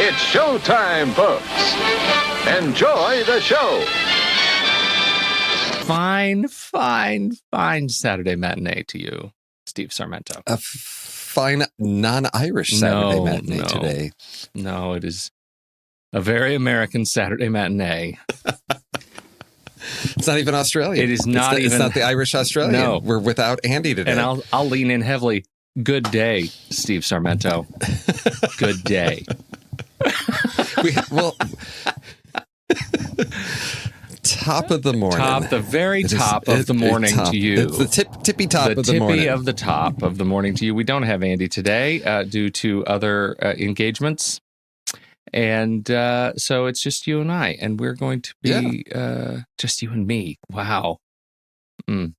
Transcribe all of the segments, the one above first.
It's showtime, folks. Enjoy the show. Fine Saturday matinee to you, Steve Sarmento. A fine non-Irish Saturday matinee today. No, it is a very American Saturday matinee. It's not even Australian. It is not even. It's not the Irish Australian. No. We're without Andy today. And I'll lean in heavily. Good day, Steve Sarmento. Good day. Top of the morning. The very top of the morning to you. It's the tippy top of the morning. The tippy of the top of the morning to you. We don't have Andy today due to other engagements. And so it's just you and I. And we're going to be just you and me. Wow. Mm.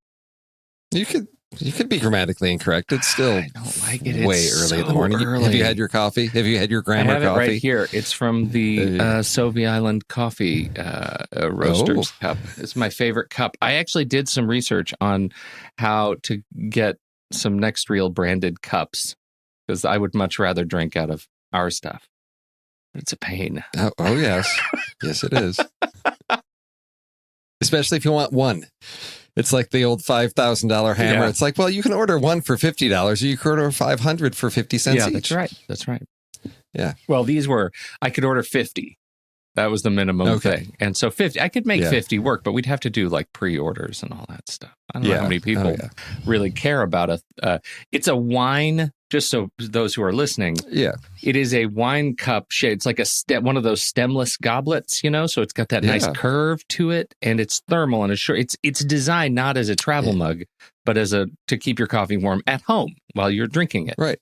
You could be grammatically incorrect. It's still I don't like it. way It's early in the so morning. early. Have you had your coffee? Have you had your grammar I have coffee? it right here. It's from the Sovie Island Coffee Roasters cup. It's my favorite cup. I actually did some research on how to get some Next Reel branded cups because I would much rather drink out of our stuff. But it's a pain. Oh yes. Yes, it is. Especially if you want one. It's like the old $5,000 hammer. Yeah. It's like, well, you can order one for $50 or you can order 500 for 50 cents each. That's right. Yeah. Well, I could order 50. That was the minimum thing. And so 50, I could make 50 work, but we'd have to do like pre-orders and all that stuff. I don't know how many people really care about it's a wine, just so those who are listening. Yeah. It is a wine cup shape. It's like one of those stemless goblets, so it's got that nice curve to it and it's thermal and it's designed not as a travel mug, but as to keep your coffee warm at home while you're drinking it. Right.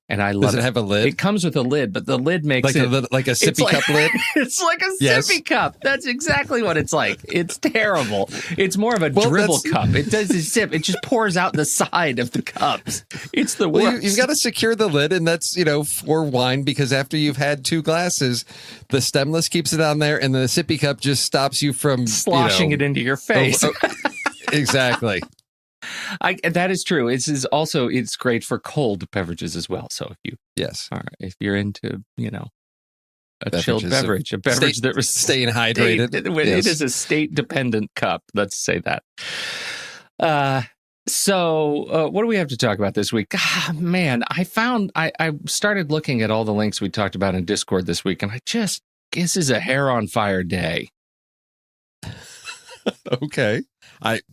And I love it. Does it have a lid? It comes with a lid, but the lid makes like a sippy cup lid? It's like a sippy cup. That's exactly what it's like. It's terrible. It's more of a dribble cup. It doesn't sip. It just pours out the side of the cups. It's the worst. You've got to secure the lid, and that's, for wine, because after you've had 2 glasses, the stemless keeps it on there, and the sippy cup just stops you from sloshing it into your face. Exactly. That is true. It's great for cold beverages as well. So if you're into a chilled beverage, a beverage that was staying hydrated, it is a state dependent cup. Let's say that. So what do we have to talk about this week? Man, I started looking at all the links we talked about in Discord this week, and this is a hair on fire day. Okay.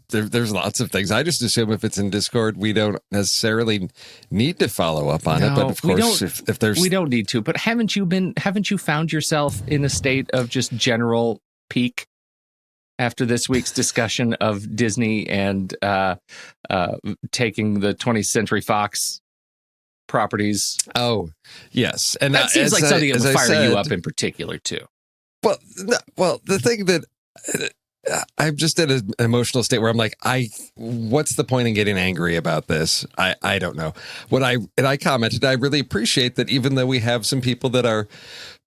There's lots of things. I just assume if it's in Discord, we don't necessarily need to follow up on it. But of course, if there's... We don't need to. But haven't you found yourself in a state of just general peak after this week's discussion of Disney and taking the 20th Century Fox properties? Oh, yes. And that seems like something that would fire you up in particular, too. Well, the thing that... I'm just in an emotional state where I'm like, what's the point in getting angry about this? I don't know. I commented, I really appreciate that even though we have some people that are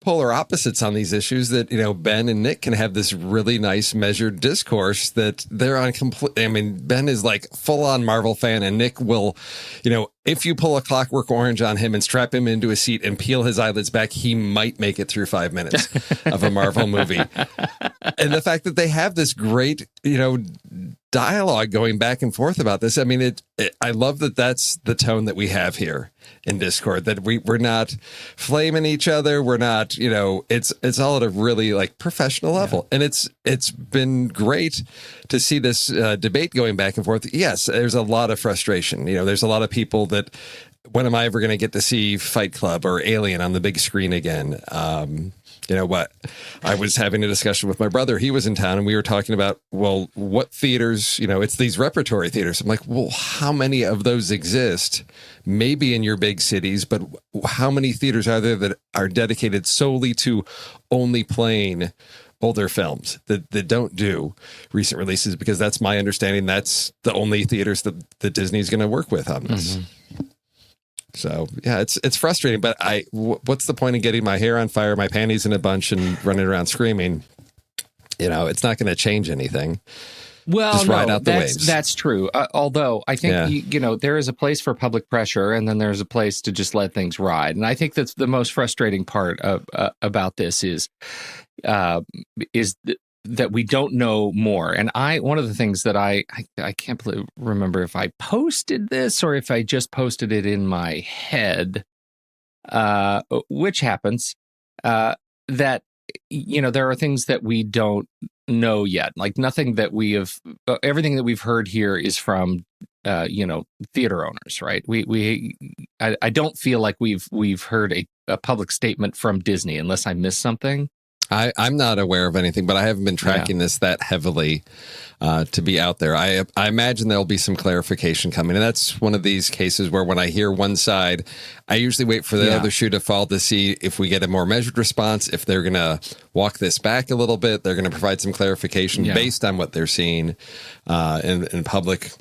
polar opposites on these issues, that, Ben and Nick can have this really nice measured discourse that they're on Ben is like full on Marvel fan, and Nick will, if you pull a Clockwork Orange on him and strap him into a seat and peel his eyelids back, he might make it through 5 minutes of a Marvel movie. And the fact that they have this great, dialogue going back and forth about this. I mean, I love that that's the tone that we have here in Discord, that we're not flaming each other. We're not, it's all at a really professional level. And it's been great to see this debate going back and forth. Yes, there's a lot of frustration. There's a lot of people that, when am I ever going to get to see Fight Club or Alien on the big screen again? I was having a discussion with my brother. He was in town and we were talking about, well, what theaters, it's these repertory theaters. I'm like, well, how many of those exist? Maybe in your big cities, but how many theaters are there that are dedicated solely to only playing older films that don't do recent releases? Because that's my understanding. That's the only theaters that Disney's going to work with on this. Mm-hmm. So, yeah, it's frustrating, but what's the point of getting my hair on fire, my panties in a bunch, and running around screaming? It's not going to change anything. Well, just ride no, out the waves. That's true. Although I think, there is a place for public pressure, and then there's a place to just let things ride. And I think that's the most frustrating part of about this is that we don't know more. And one of the things that I can't remember if I posted this or if I just posted it in my head, which happens, that, there are things that we don't know yet. Like nothing that everything that we've heard here is from, theater owners, right? I don't feel like we've heard a public statement from Disney unless I missed something. I'm not aware of anything, but I haven't been tracking this that heavily to be out there. I imagine there'll be some clarification coming. And that's one of these cases where when I hear one side, I usually wait for the other shoe to fall to see if we get a more measured response, if they're going to walk this back a little bit, they're going to provide some clarification based on what they're seeing in public.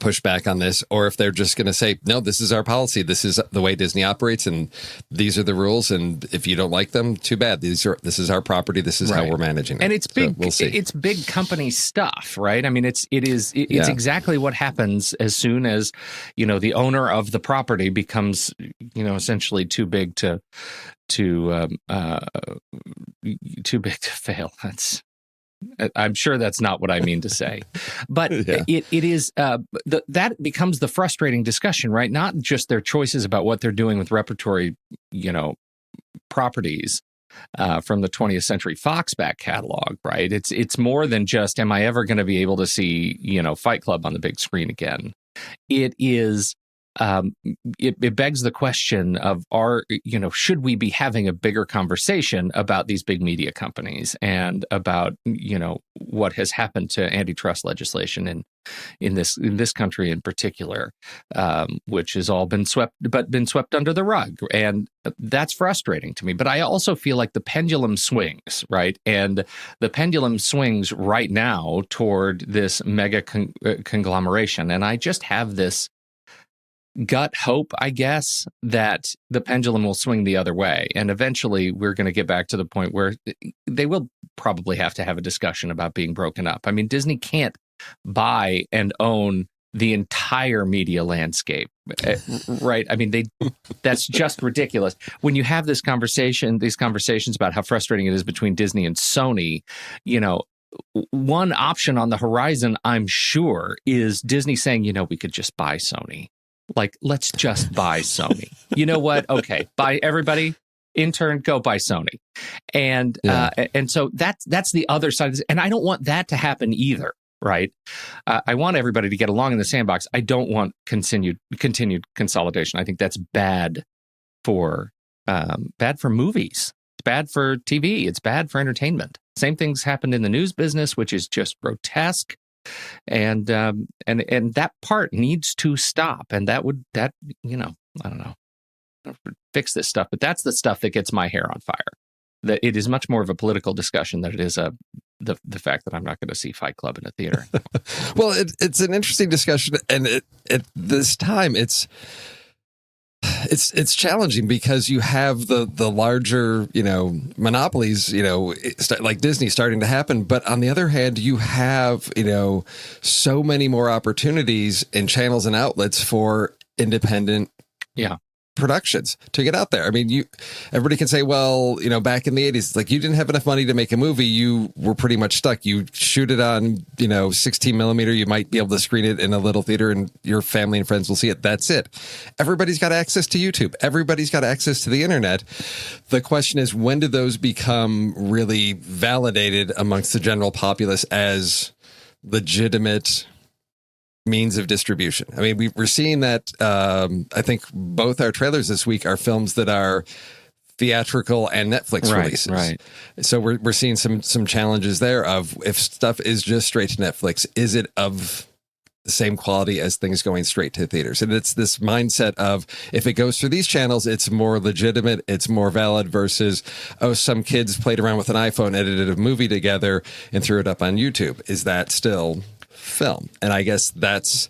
Push back on this, or if they're just going to say, no, this is our policy. This is the way Disney operates, and these are the rules. And if you don't like them, too bad. This is our property. This is how we're managing it. And it's big. So we'll see. It's big company stuff, right? I mean, it's exactly what happens as soon as the owner of the property becomes essentially too big to fail. I'm sure that's not what I mean to say, but it is that becomes the frustrating discussion, right? Not just their choices about what they're doing with repertory, properties from the 20th Century Fox back catalog, right? It's more than just, am I ever going to be able to see Fight Club on the big screen again? It is. It begs the question of should we be having a bigger conversation about these big media companies and about what has happened to antitrust legislation in this country in particular, which has all been swept under the rug, and that's frustrating to me. But I also feel like the pendulum swings, right, and the pendulum swings right now toward this mega conglomeration, and I just have this gut hope, I guess, that the pendulum will swing the other way. And eventually we're going to get back to the point where they will probably have to have a discussion about being broken up. I mean, Disney can't buy and own the entire media landscape, right? I mean, that's just ridiculous. When you have these conversations about how frustrating it is between Disney and Sony, one option on the horizon, I'm sure, is Disney saying, we could just buy Sony. Like, let's just buy Sony. You know what? Okay, buy everybody. Intern, go buy Sony. And so that's the other side of this. And I don't want that to happen either, right? I want everybody to get along in the sandbox. I don't want continued consolidation. I think that's bad for movies. It's bad for TV. It's bad for entertainment. Same things happened in the news business, which is just grotesque. And that part needs to stop. And I don't know, fix this stuff. But that's the stuff that gets my hair on fire. That it is much more of a political discussion than it is the fact that I'm not going to see Fight Club in a theater. Well, it's an interesting discussion, and at this time it's challenging because you have the larger, monopolies, like Disney starting to happen. But on the other hand, you have, so many more opportunities and channels and outlets for independent productions to get out there. I mean, everybody can say, well, back in the 80s, it's like you didn't have enough money to make a movie. You were pretty much stuck. You shoot it on, 16 millimeter. You might be able to screen it in a little theater and your family and friends will see it. That's it. Everybody's got access to YouTube. Everybody's got access to the internet. The question is, when do those become really validated amongst the general populace as legitimate means of distribution? I mean, we're seeing that. I think both our trailers this week are films that are theatrical and Netflix releases. Right. So we're seeing some challenges there of if stuff is just straight to Netflix, is it of the same quality as things going straight to theaters? And it's this mindset of if it goes through these channels, it's more legitimate, it's more valid versus, some kids played around with an iPhone, edited a movie together and threw it up on YouTube. Is that still film? And I guess that's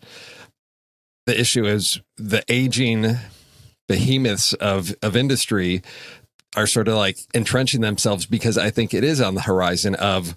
the issue, is the aging behemoths of industry are sort of like entrenching themselves, because I think it is on the horizon of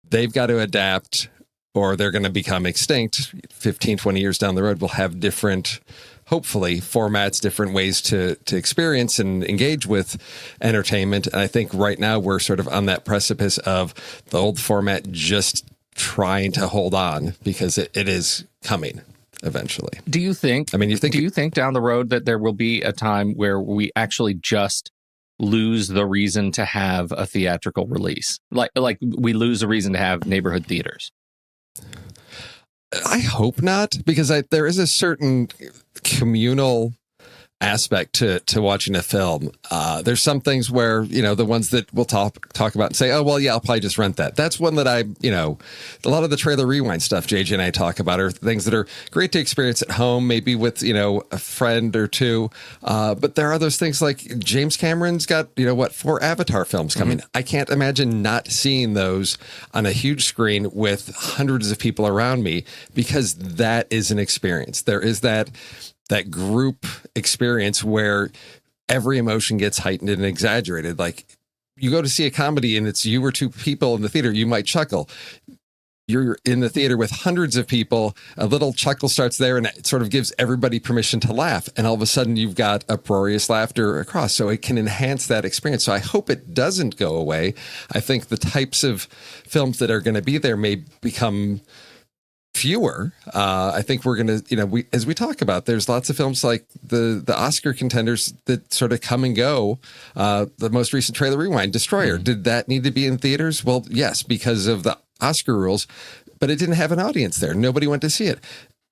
they've got to adapt or they're going to become extinct 15, 20 years down the road. We'll have different, hopefully, formats, different ways to experience and engage with entertainment. And I think right now we're sort of on that precipice of the old format just trying to hold on because it is coming eventually. Do you think? I mean, do you think down the road that there will be a time where we actually just lose the reason to have a theatrical release, like we lose the reason to have neighborhood theaters? I hope not, because there is a certain communal aspect to watching a film. There's some things where, the ones that we'll talk about and say, oh, well, yeah, I'll probably just rent that. That's one that a lot of the trailer rewind stuff JJ and I talk about are things that are great to experience at home, maybe with, a friend or two. But there are those things like James Cameron's got, 4 Avatar films coming. Mm-hmm. I can't imagine not seeing those on a huge screen with hundreds of people around me, because that is an experience. There is that group experience where every emotion gets heightened and exaggerated. Like, you go to see a comedy and it's you or 2 people in the theater, you might chuckle. You're in the theater with hundreds of people, a little chuckle starts there and it sort of gives everybody permission to laugh. And all of a sudden you've got uproarious laughter across. So it can enhance that experience. So I hope it doesn't go away. I think the types of films that are going to be there may become fewer. I think we're going to, as we talk about, there's lots of films like the Oscar contenders that sort of come and go. The most recent trailer rewind, Destroyer, Did that need to be in theaters? Well, yes, because of the Oscar rules, but it didn't have an audience there. Nobody went to see it.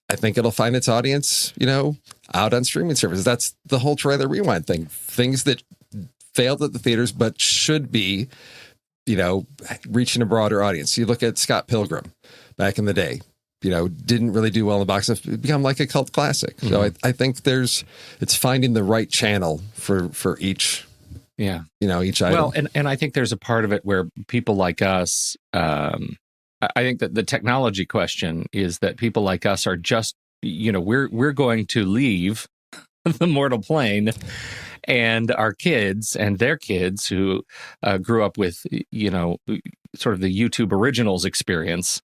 I think it'll find its audience, out on streaming services. That's the whole trailer rewind thing. Things that failed at the theaters, but should be, reaching a broader audience. You look at Scott Pilgrim back in the day. Didn't really do well in the box office, become like a cult classic. Mm-hmm. So I think it's finding the right channel for each, each item. Well, and I think there's a part of it where people like us, I think that the technology question is that people like us are just, we're going to leave the mortal plane, and our kids and their kids who grew up with, sort of the YouTube Originals experience,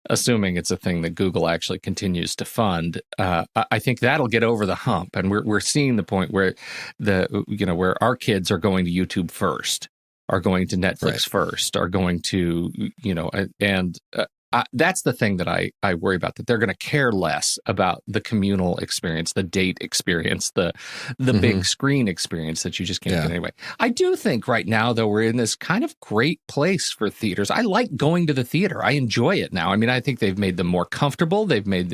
assuming it's a thing that Google actually continues to fund, I think that'll get over the hump, and we're seeing the point where where our kids are going to YouTube first, are going to Netflix first, are going to that's the thing that I worry about, that they're going to care less about the communal experience, the date experience, the big screen experience that you just can't get anyway. I do think right now, though, we're in this kind of great place for theaters. I like going to the theater. I enjoy it now. I mean, I think they've made them more comfortable. They've made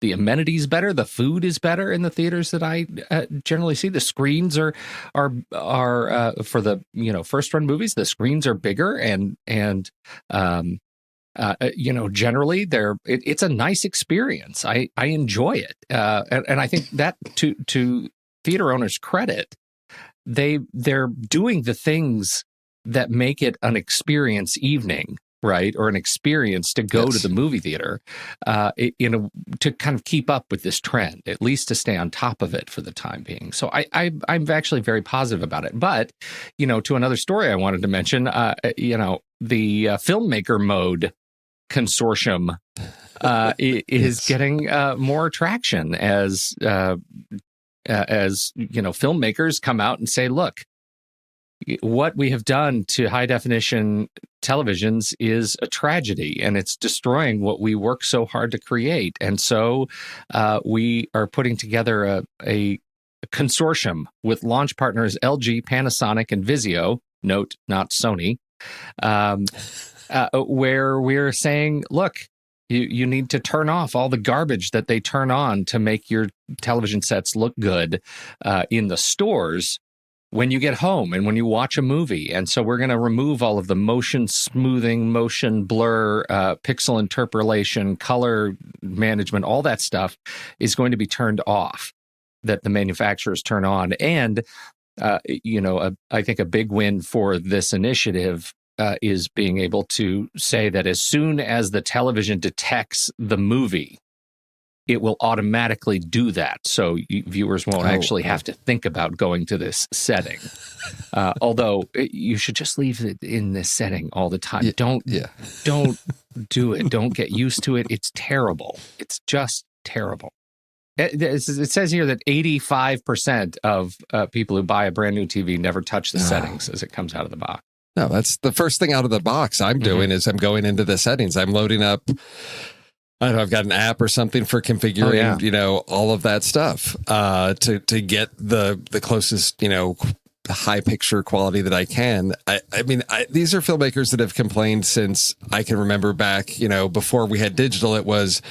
the amenities better. The food is better in the theaters that I generally see. The screens are for the first run movies. The screens are bigger and generally it's a nice experience. I enjoy it. And I think that to theater owners' credit, they're doing the things that make it an experience evening, right? Or an experience to go to the movie theater, to kind of keep up with this trend, at least to stay on top of it for the time being. So I'm actually very positive about it. But, to another story I wanted to mention, the filmmaker mode consortium is getting more traction as filmmakers come out and say, look, what we have done to high definition televisions is a tragedy, and it's destroying what we work so hard to create. And so we are putting together a consortium with launch partners LG, Panasonic, and Vizio, note, not Sony, where we're saying, look, you need to turn off all the garbage that they turn on to make your television sets look good in the stores when you get home and when you watch a movie. And so we're going to remove all of the motion smoothing, motion blur, pixel interpolation, color management, all that stuff is going to be turned off, that the manufacturers turn on. And, I think a big win for this initiative is being able to say that as soon as the television detects the movie, it will automatically do that. So viewers won't actually have to think about going to this setting. Although you should just leave it in this setting all the time. Don't do it. Don't get used to it. It's terrible. It's just terrible. It says here that 85% of people who buy a brand new TV never touch the settings as it comes out of the box. No, that's the first thing out of the box I'm doing is I'm going into the settings. I'm loading up. I don't know, I've got an app or something for configuring, all of that stuff to get the closest, high picture quality that I can. I mean, these are filmmakers that have complained since I can remember back, before we had digital. It was,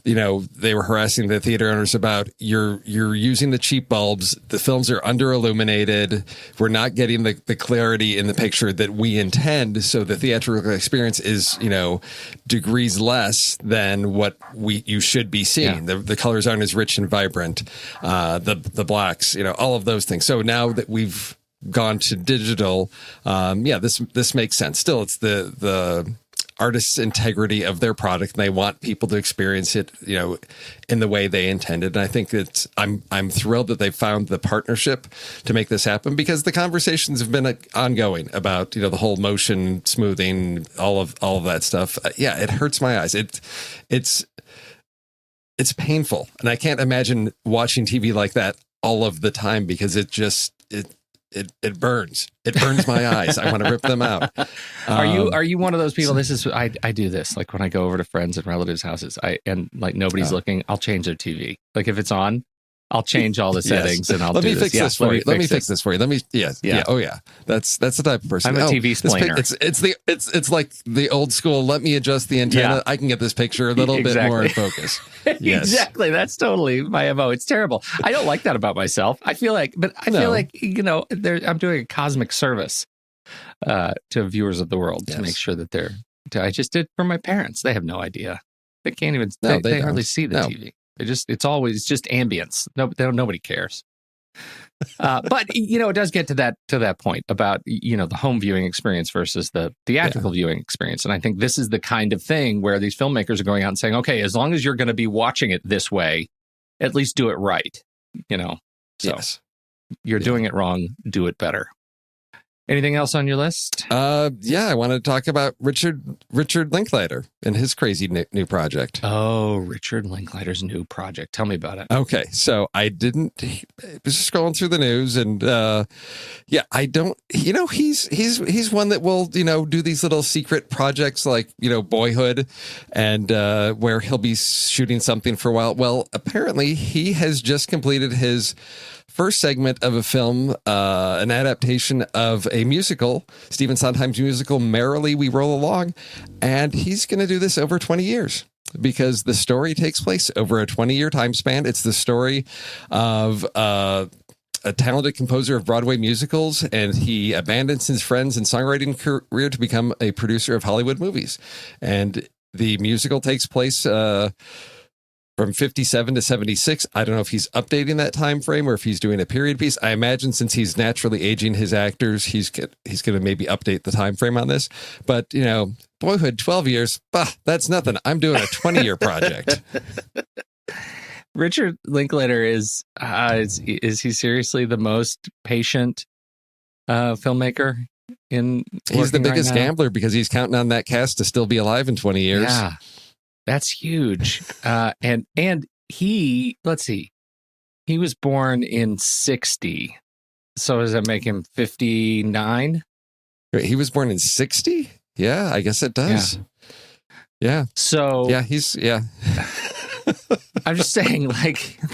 they were harassing the theater owners about you're using the cheap bulbs. The films are under illuminated. We're not getting the clarity in the picture that we intend. So the theatrical experience is, degrees less than what you should be seeing. Yeah. The colors aren't as rich and vibrant. The blacks, all of those things. So now that we've gone to digital, this makes sense. Still, it's the artist's integrity of their product, and they want people to experience it, in the way they intended. And I think that I'm thrilled that they found the partnership to make this happen, because the conversations have been ongoing about, the whole motion smoothing, all of that stuff. It hurts my eyes. It's painful, and I can't imagine watching TV like that all of the time, because it burns. It burns my eyes. I want to rip them out. Are you one of those people? I do this, like when I go over to friends and relatives' houses, and nobody's looking, I'll change their TV. Like if it's on, I'll change all the settings and I'll let me fix this for you. Let me fix this for you. Oh yeah. That's the type of person. I'm a TV splainer. It's like the old school. Let me adjust the antenna. I can get this picture a little bit more in focus. Yes. Exactly. That's totally my MO. It's terrible. I don't like that about myself. I feel like I'm doing a cosmic service to viewers of the world to make sure that I just did for my parents. They have no idea. They can't even. They hardly see the TV. It's just ambience. Nobody cares. But it does get to that point about the home viewing experience versus the theatrical viewing experience. And I think this is the kind of thing where these filmmakers are going out and saying, okay, as long as you're going to be watching it this way, at least do it right. So you're doing it wrong, do it better. Anything else on your list? I wanted to talk about Richard Linklater and his crazy new project. Oh, Richard Linklater's new project. Tell me about it. Okay, so I was just scrolling through the news, and I don't. He's one that will do these little secret projects like Boyhood, and where he'll be shooting something for a while. Well, apparently he has just completed his first segment of a film, an adaptation of a musical, Stephen Sondheim's musical, Merrily We Roll Along. And he's going to do this over 20 years because the story takes place over a 20-year time span. It's the story of a talented composer of Broadway musicals, and he abandons his friends and songwriting career to become a producer of Hollywood movies. And the musical takes place from 57 to 76. I don't know if he's updating that time frame or if he's doing a period piece. I imagine since he's naturally aging his actors, he's going to maybe update the time frame on this. But, Boyhood, 12 years, that's nothing. I'm doing a 20-year project. Richard Linklater is he seriously the most patient filmmaker He's the biggest gambler because he's counting on that cast to still be alive in 20 years. Yeah. That's huge. And he, let's see, he was born in 60. So does that make him 59? He was born in 60? Yeah, I guess it does. Yeah. So. Yeah, I'm just saying,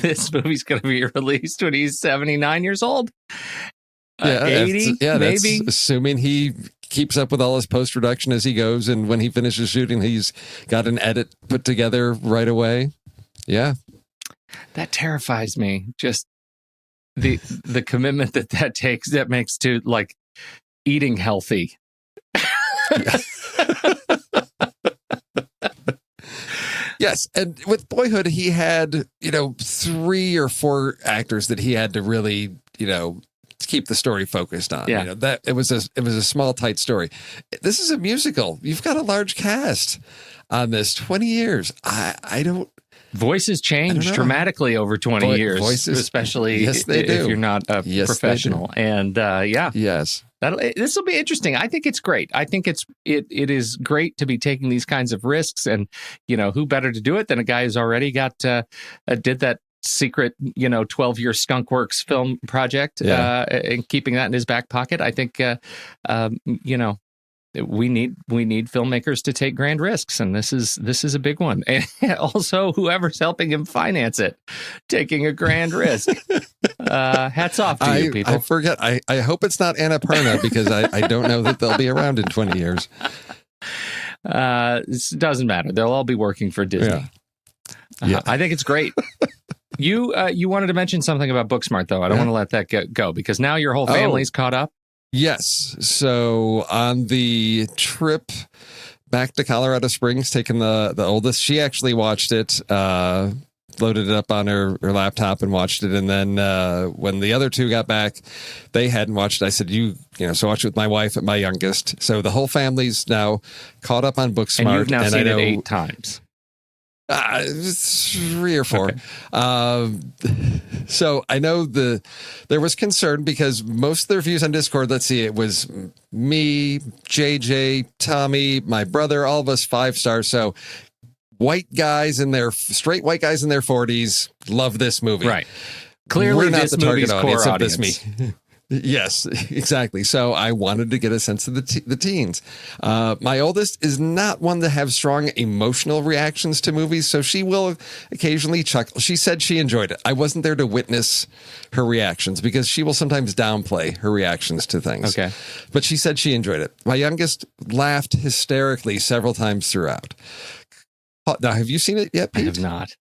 this movie's going to be released when he's 79 years old. 80, maybe. That's assuming he keeps up with all his post-production as he goes, and when he finishes shooting, he's got an edit put together right away. Yeah. That terrifies me. Just the commitment that makes to eating healthy. Yes, and with Boyhood, he had, 3 or 4 actors that he had to really, keep the story focused on. Yeah. That it was a small, tight story. This is a musical. You've got a large cast on this. 20 years. Voices change dramatically over 20 years, voices, especially if you're not a professional. And yes, this will be interesting. I think it's great. I think it is great to be taking these kinds of risks, and who better to do it than a guy who's already did that secret 12-year Skunkworks film project, and keeping that in his back pocket. I think we need filmmakers to take grand risks, and this is a big one. And also, whoever's helping him finance it, taking a grand risk. Hats off to you people. I forget. I hope it's not Annapurna, because I don't know that they'll be around in 20 years. It doesn't matter. They'll all be working for Disney. I think it's great. You wanted to mention something about Booksmart, though. I don't want to let that go, because now your whole family's caught up. Yes. So on the trip back to Colorado Springs, taking the oldest, she actually watched it, loaded it up on her laptop and watched it. And then when the other two got back, they hadn't watched it. I said, so watch it with my wife and my youngest. So the whole family's now caught up on Booksmart. And you've now seen it 8 times. 3 or 4. Okay. So I know there was concern because most of the reviews on Discord, let's see, it was me, JJ, Tommy, my brother, all of us 5 stars. So straight white guys in their 40s love this movie. Right. Clearly, we're not this the target movie's audience core of this audience. me. Yes, exactly. So I wanted to get a sense of the teens. My oldest is not one to have strong emotional reactions to movies, so she will occasionally chuckle. She said she enjoyed it. I wasn't there to witness her reactions because she will sometimes downplay her reactions to things. Okay. But she said she enjoyed it. My youngest laughed hysterically several times throughout. Now, have you seen it yet, Pete? I have not.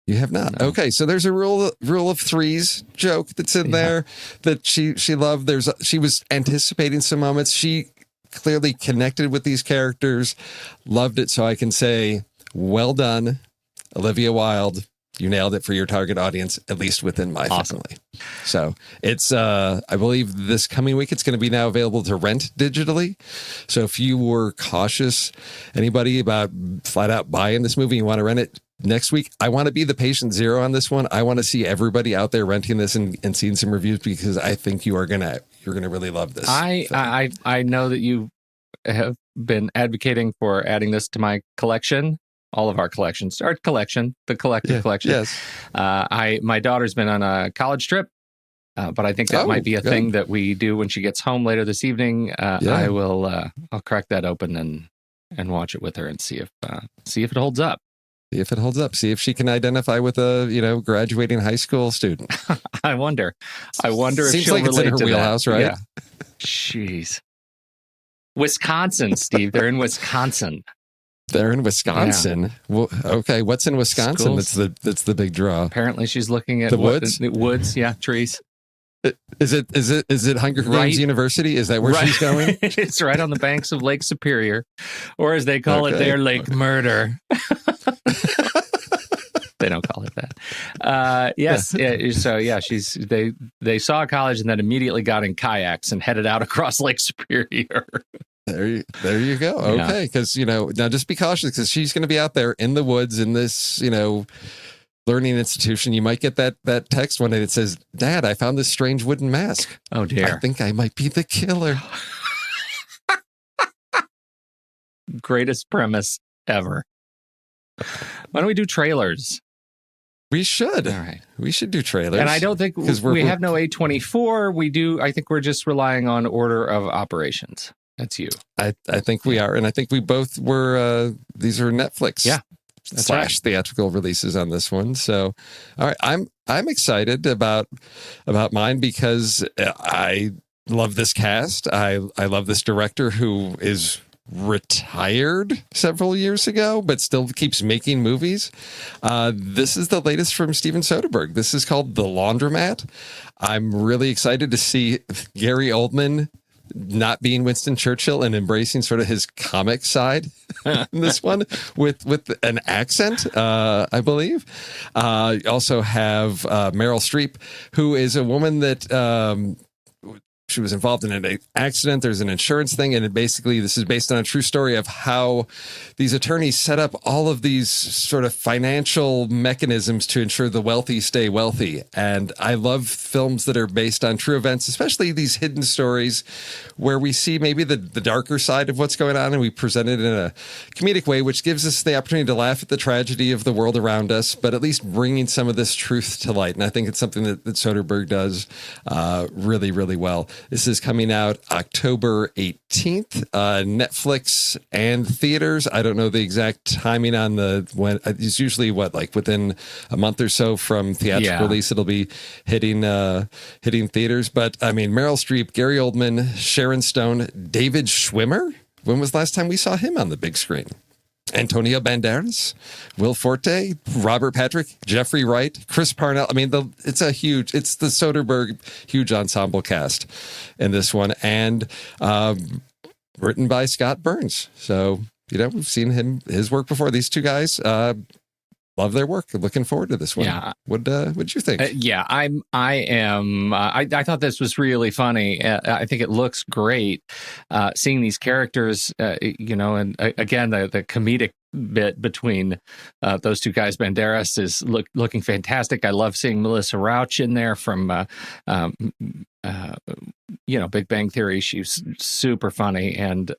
You have not. No. Okay, so there's a rule of threes joke that's in there that she loved. She was anticipating some moments. She clearly connected with these characters, loved it. So I can say, well done, Olivia Wilde. You nailed it for your target audience, at least within my family. So it's, I believe this coming week, it's going to be now available to rent digitally. So if you were cautious, anybody about flat out buying this movie, you want to rent it next week, I want to be the patient zero on this one. I want to see everybody out there renting this and seeing some reviews because I think you're gonna really love this. I know that you have been advocating for adding this to my collection. All of our collections, our collection, the collective collection. Yes. My daughter's been on a college trip, but I think that might be a thing that we do when she gets home later this evening. I'll crack that open and watch it with her and see if it holds up. See if it holds up. See if she can identify with a graduating high school student. I wonder if Seems she'll like it's relate in her to wheelhouse, that. right? Yeah. Jeez. Wisconsin, Steve. They're in Wisconsin. They're in Wisconsin. Yeah. Well, okay, what's in Wisconsin? Schools. That's the big draw. Apparently, she's looking at the woods. Woods, yeah, trees. Is it Hunger Games University? Is that where she's going? It's right on the banks of Lake Superior, or as they call it there, Lake Murder. They don't call it that. Yes. Yeah, so yeah, they saw college and then immediately got in kayaks and headed out across Lake Superior. There you go. Okay, because now just be cautious because she's going to be out there in the woods in this learning institution. You might get that text one day that says, "Dad, I found this strange wooden mask. Oh dear, I think I might be the killer." Greatest premise ever. Why don't we do trailers? We should. All right. We should do trailers. And I don't think we have no A24. We do. I think we're just relying on order of operations. That's you. I think we are. And I think we both were, these are Netflix / theatrical releases on this one. So, all right. I'm excited about mine because I love this cast. I love this director who is retired several years ago, but still keeps making movies. This is the latest from Steven Soderbergh. This is called The Laundromat. I'm really excited to see Gary Oldman not being Winston Churchill and embracing sort of his comic side in this one with an accent, I believe. You also have Meryl Streep, who is a woman that she was involved in an accident. There's an insurance thing. And basically, this is based on a true story of how these attorneys set up all of these sort of financial mechanisms to ensure the wealthy stay wealthy. And I love films that are based on true events, especially these hidden stories where we see maybe the darker side of what's going on, and we present it in a comedic way, which gives us the opportunity to laugh at the tragedy of the world around us, but at least bringing some of this truth to light. And I think it's something that Soderbergh does really, really well. This is coming out October 18th, Netflix and theaters. I don't know the exact timing on when. It's usually within a month or so from theatrical release, it'll be hitting theaters. But I mean, Meryl Streep, Gary Oldman, Sharon Stone, David Schwimmer. When was the last time we saw him on the big screen? Antonio Banderas, Will Forte, Robert Patrick, Jeffrey Wright, Chris Parnell. I mean, it's the Soderbergh huge ensemble cast in this one, and written by Scott Burns. So, we've seen his work before. These two guys, love their work. Looking forward to this one. Yeah. What'd you think? I thought this was really funny. I think it looks great. Seeing these characters, and again, the comedic bit between those two guys. Banderas is looking fantastic. I love seeing Melissa Rauch in there from, Big Bang Theory. She's super funny. And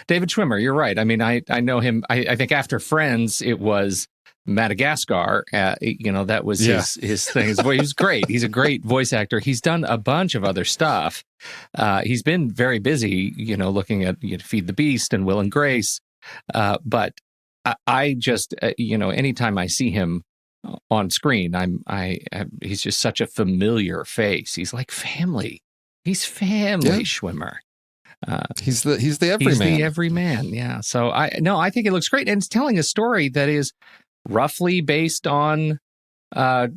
David Schwimmer, you're right. I mean, I know him. I think after Friends, it was Madagascar, that was his thing. He was great. He's a great voice actor. He's done a bunch of other stuff. He's been very busy, looking at Feed the Beast and Will and Grace. But I just, anytime I see him on screen, he's just such a familiar face. He's like family. He's family, Schwimmer. He's the everyman. He's the everyman. Yeah. So I think it looks great, and it's telling a story that is roughly based on, a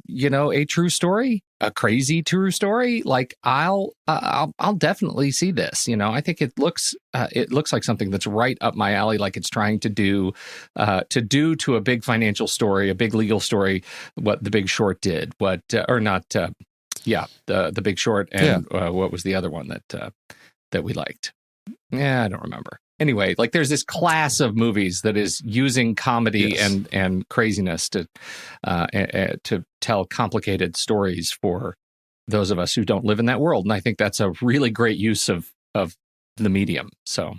true story, a crazy true story. Like I'll definitely see this. I think it looks like something that's right up my alley. Like it's trying to do to a big financial story, a big legal story, what The Big Short did. The Big Short, and what was the other one that we liked? Yeah, I don't remember. Anyway, like there's this class of movies that is using comedy and craziness to tell complicated stories for those of us who don't live in that world. And I think that's a really great use of the medium. So.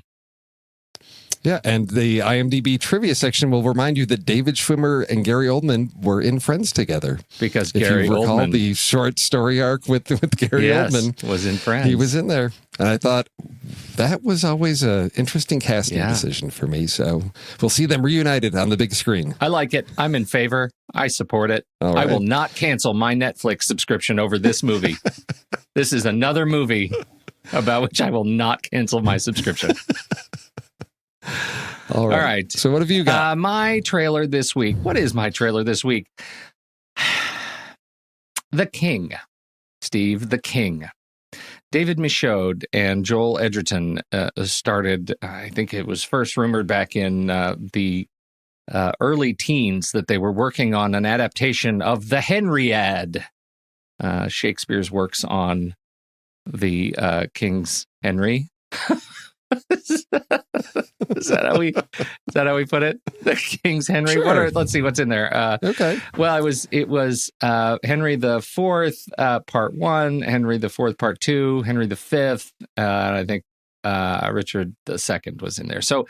Yeah, and the IMDb trivia section will remind you that David Schwimmer and Gary Oldman were in Friends together. Because if Gary you recall Oldman, the short story arc with Gary Oldman was in Friends. He was in there. And I thought that was always an interesting casting decision for me. So we'll see them reunited on the big screen. I like it. I'm in favor. I support it. Right. I will not cancel my Netflix subscription over this movie. This is another movie about which I will not cancel my subscription. All right. So what have you got? My trailer this week. What is my trailer this week? The King. Steve, The King. David Michaud and Joel Edgerton started, I think it was first rumored back in the early teens that they were working on an adaptation of The Henriade, Shakespeare's works on the King's Henry. Is that how we put it? The King's Henry. Sure. Let's see what's in there. Okay. Well, it was Henry the Fourth, Part 1, Henry the Fourth, Part 2, Henry the Fifth, and I think Richard the Second was in there. So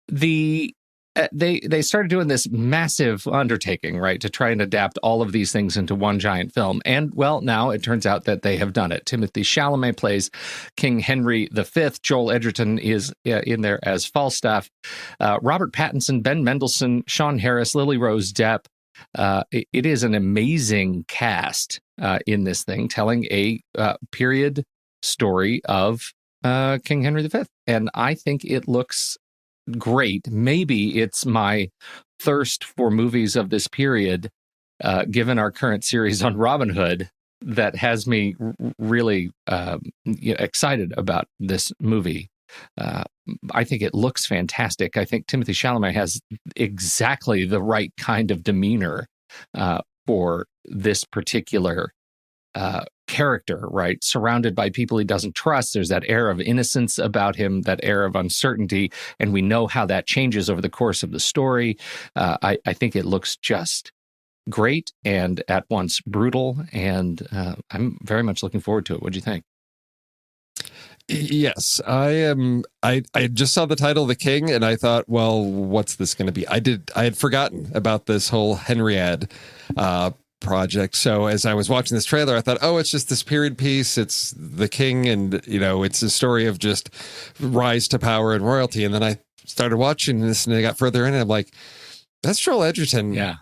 they started doing this massive undertaking, right, to try and adapt all of these things into one giant film. And, well, now it turns out that they have done it. Timothée Chalamet plays King Henry V. Joel Edgerton is in there as Falstaff. Robert Pattinson, Ben Mendelsohn, Sean Harris, Lily Rose Depp. It is an amazing cast in this thing, telling a period story of King Henry V. And I think it looks great. Maybe it's my thirst for movies of this period, given our current series on Robin Hood, that has me really excited about this movie. I think it looks fantastic. I think Timothée Chalamet has exactly the right kind of demeanor for this particular character, right? Surrounded by people he doesn't trust. There's that air of innocence about him, that air of uncertainty, and we know how that changes over the course of the story. I think it looks just great and at once brutal, and I'm very much looking forward to it. What do you think? Yes, I am. I just saw the title, The King, and I thought, well, what's this going to be? I had forgotten about this whole Henriad project. So as I was watching this trailer, I thought, oh, it's just this period piece. It's The King, and it's a story of just rise to power and royalty. And then I started watching this, and I got further in, and I'm like, that's Joel Edgerton. Yeah.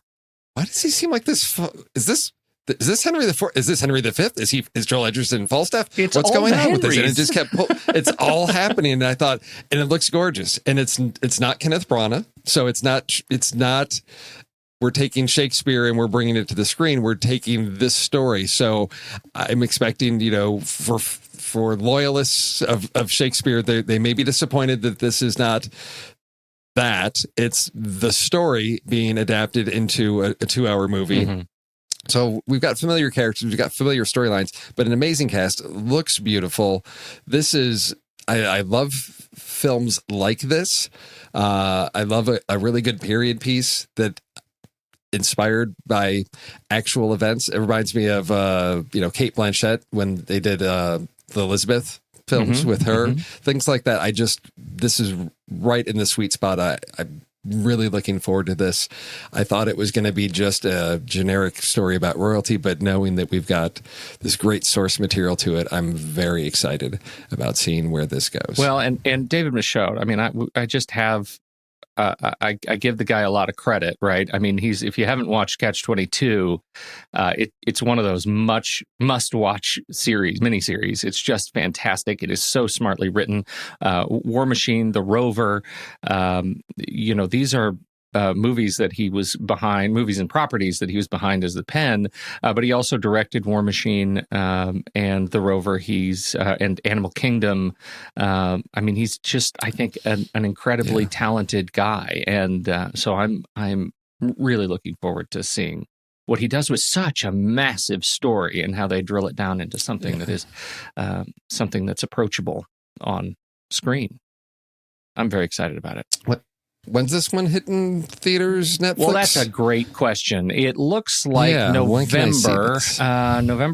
Why does he seem like this? Is this Henry IV? Is this Henry V? Is Joel Edgerton Falstaff? What's going on with this? And it just kept. It's all happening, and I thought, and it looks gorgeous, and it's not Kenneth Branagh, so it's not. We're taking Shakespeare and we're bringing it to the screen. We're taking this story, so I'm expecting, for loyalists of Shakespeare, they may be disappointed that this is not. That it's the story being adapted into a 2-hour movie. Mm-hmm. So we've got familiar characters, we've got familiar storylines, but an amazing cast. Looks beautiful. This is, I love films like this. I love a really good period piece that inspired by actual events. It reminds me of, Cate Blanchett when they did the Elizabeth films with her, things like that. This is right in the sweet spot. I'm really looking forward to this. I thought it was going to be just a generic story about royalty, but knowing that we've got this great source material to it, I'm very excited about seeing where this goes. Well, and David Michôd, I mean, I just have, I give the guy a lot of credit, right? I mean, if you haven't watched Catch-22, it's one of those must-watch miniseries. It's just fantastic. It is so smartly written. War Machine, The Rover, these are movies that he was behind, movies and properties that he was behind as the pen, but he also directed War Machine and The Rover. And Animal Kingdom. I mean, he's just, I think, an incredibly talented guy, and so I'm really looking forward to seeing what he does with such a massive story and how they drill it down into something that is something that's approachable on screen. I'm very excited about it. When's this one hitting theaters, Netflix? Well, that's a great question. It looks like November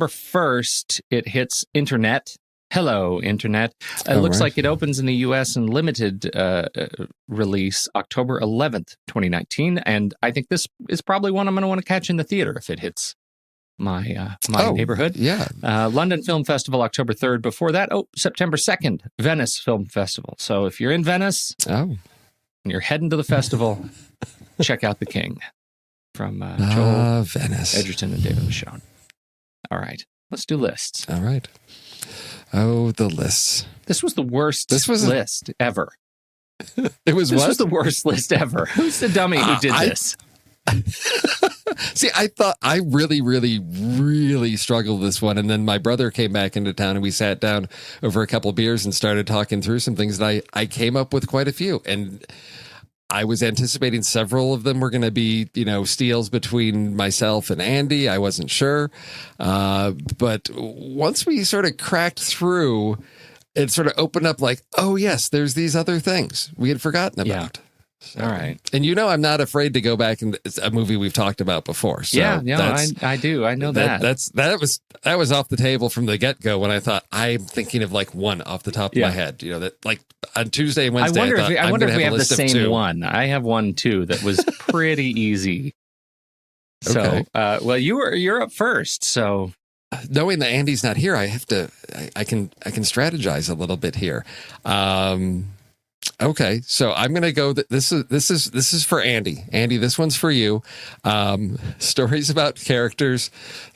1st, it hits internet. Hello, internet. It looks like it opens in the U.S. in limited release October 11th, 2019. And I think this is probably one I'm going to want to catch in the theater if it hits my neighborhood. Yeah. London Film Festival, October 3rd. Before that, September 2nd, Venice Film Festival. So if you're in Venice... and you're heading to the festival, check out The King from Joel Edgerton and David Michôd. All right, let's do lists. All right. Oh, the lists. This was the worst list ever. It was This was the worst list ever. Who's the dummy who did this? See, I thought I really, really, really struggled with this one. And then my brother came back into town and we sat down over a couple of beers and started talking through some things. And I came up with quite a few. And I was anticipating several of them were going to be, steals between myself and Andy. I wasn't sure. But once we sort of cracked through, it sort of opened up like, oh, yes, there's these other things we had forgotten about. Yeah. So, all right. And I'm not afraid to go back, and it's a movie we've talked about before. So I do. I know that. That was off the table from the get-go when I thought I'm thinking of like one off the top of my head. That like on Tuesday and Wednesday. I wonder if we have the same one. I have one too that was pretty easy. So, well, you're up first. So, knowing that Andy's not here, I have to. I can strategize a little bit here. Okay, so I'm going to go. This is for Andy. Andy, this one's for you. Stories about characters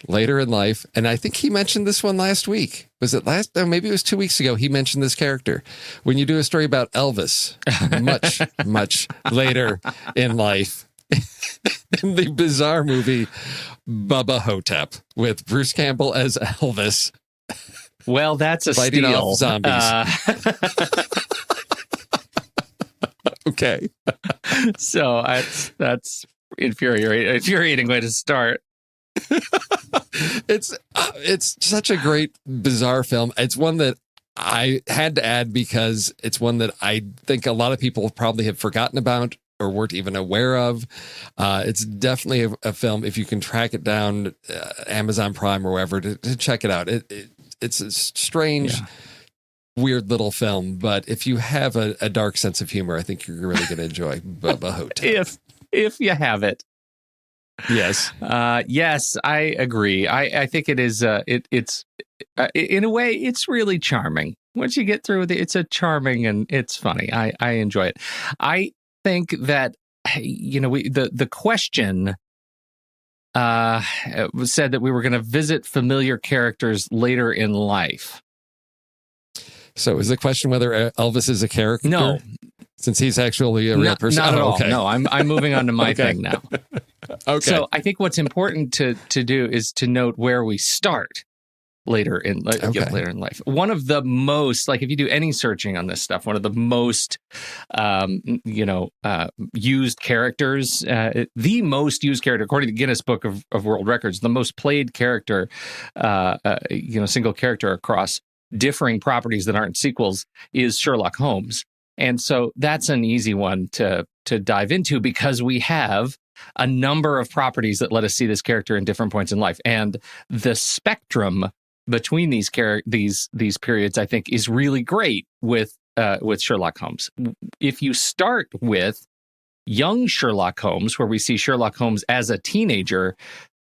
later in life, and I think he mentioned this one last week. Was it last? Oh, maybe it was 2 weeks ago. He mentioned this character when you do a story about Elvis, much later in life. In the bizarre movie Bubba Hotep with Bruce Campbell as Elvis. Well, that's a fighting steal. Off zombies. Okay. So that's infuriating way to start. It's such a great, bizarre film. It's one that I had to add because it's one that I think a lot of people probably have forgotten about or weren't even aware of. It's definitely a film, if you can track it down, Amazon Prime or wherever, to check it out. It's a strange, weird little film, but if you have a dark sense of humor, I think you're really going to enjoy Bubba Ho-Tep. If you have it. Yes. Yes, I agree. I think it is. It's in a way, it's really charming. Once you get through it, it's a charming and it's funny. I enjoy it. I think that the question was said that we were going to visit familiar characters later in life. So is the question whether Elvis is a character? No. Since he's actually a real person? Not at all. Okay. No, I'm moving on to my thing now. Okay. So I think what's important to do is to note where we start later in life. One of the most, like if you do any searching on this stuff, one of the most, used characters, the most used character, according to the Guinness Book of World Records, the most played character, single character across differing properties that aren't sequels is Sherlock Holmes. And so that's an easy one to dive into because we have a number of properties that let us see this character in different points in life. And the spectrum between these periods, I think, is really great with Sherlock Holmes. If you start with young Sherlock Holmes, where we see Sherlock Holmes as a teenager,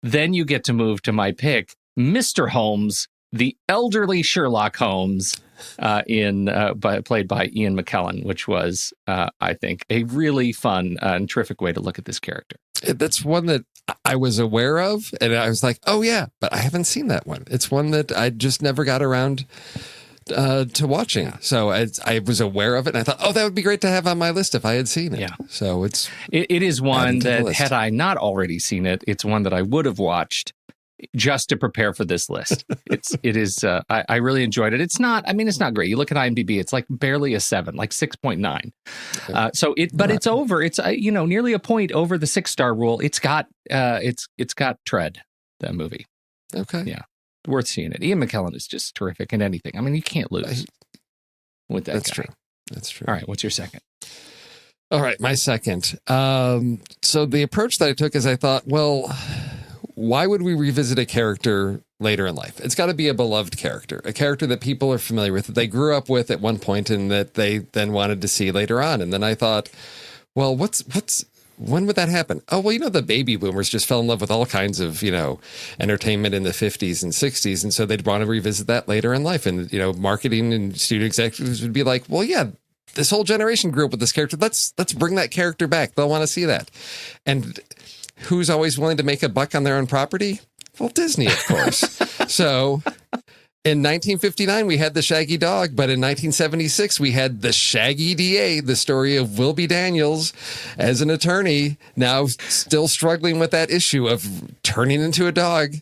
then you get to move to my pick, Mr. Holmes, the elderly Sherlock Holmes, played by Ian McKellen, which was, I think, a really fun and terrific way to look at this character. That's one that I was aware of, and I was like, oh, yeah, but I haven't seen that one. It's one that I just never got around to watching. So I was aware of it, and I thought, oh, that would be great to have on my list if I had seen it. Yeah. So it is one that, had I not already seen it, it's one that I would have watched just to prepare for this list. It is. I really enjoyed it. It's not great. You look at IMDb, it's like barely a 7, like 6.9. It's over. It's nearly a point over the 6-star rule. It's got tread, that movie. Okay. Yeah. Worth seeing it. Ian McKellen is just terrific in anything. I mean, you can't lose with that guy. That's true. All right. What's your second? All right. My second. So the approach that I took is I thought, well, why would we revisit a character later in life? It's got to be a beloved character, a character that people are familiar with, that they grew up with at one point and that they then wanted to see later on. And then I thought, well, when would that happen? Oh, well, the baby boomers just fell in love with all kinds of, entertainment in the 50s and 60s. And so they'd want to revisit that later in life. And, marketing and studio executives would be like, well, yeah, this whole generation grew up with this character. Let's bring that character back. They'll want to see that. And who's always willing to make a buck on their own property? Well, Disney, of course. So in 1959, we had the Shaggy Dog, but in 1976, we had the Shaggy DA, the story of Wilby Daniels as an attorney, now still struggling with that issue of turning into a dog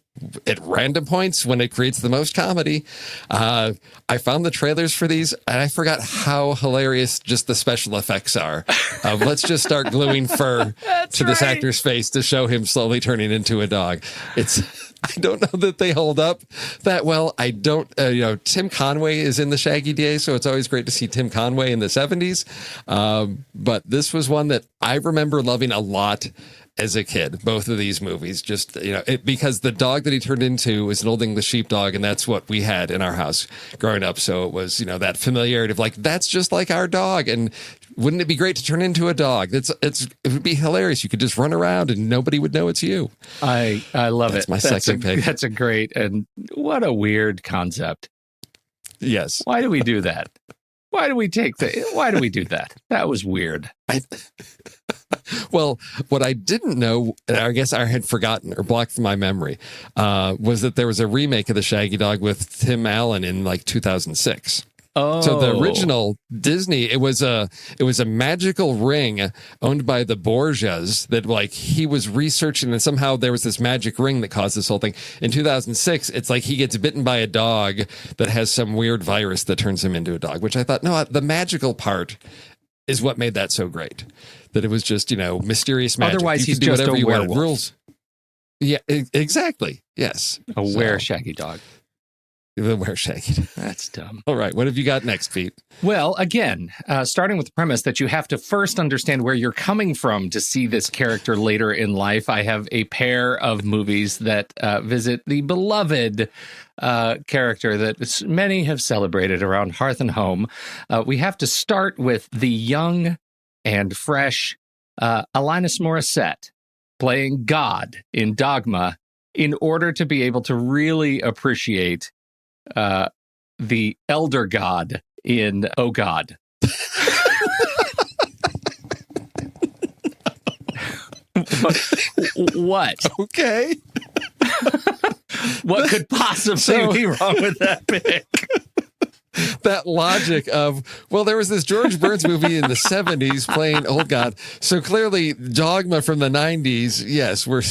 at random points when it creates the most comedy. I found the trailers for these, and I forgot how hilarious just the special effects are. Let's just start gluing fur to this actor's face to show him slowly turning into a dog. I don't know that they hold up that well. I don't, Tim Conway is in the Shaggy DA, so it's always great to see Tim Conway in the 70s. But this was one that I remember loving a lot as a kid, both of these movies, just, because the dog that he turned into was an Old English sheepdog, and that's what we had in our house growing up. So it was, that familiarity of like, that's just like our dog. And wouldn't it be great to turn into a dog? It would be hilarious. You could just run around and nobody would know it's you. I love that's it. My second pick. That's a great, and what a weird concept. Yes. Why do we do that? Why do we do that? That was weird. Well, what I didn't know, and I guess I had forgotten or blocked from my memory, was that there was a remake of the Shaggy Dog with Tim Allen in like 2006. Oh. So the original Disney, it was a magical ring owned by the Borgias that like he was researching, and somehow there was this magic ring that caused this whole thing. In 2006, it's like he gets bitten by a dog that has some weird virus that turns him into a dog, which I thought, no, the magical part is what made that so great. That it was just, mysterious magic. Otherwise, you he's could do just whatever a you werewolf. wanted. Rules. Yeah, exactly. Yes. A were-shaggy dog. The were-shaggy. That's dumb. All right. What have you got next, Pete? Well, again, starting with the premise that you have to first understand where you're coming from to see this character later in life, I have a pair of movies that visit the beloved character that many have celebrated around Hearth and Home. We have to start with the young and fresh Alanis Morissette playing God in Dogma in order to be able to really appreciate the elder god in Oh God. What? Okay. What could possibly be wrong with that pick? That logic of, well, there was this George Burns movie in the 70s playing Oh God. So clearly Dogma from the 90s, yes, we're...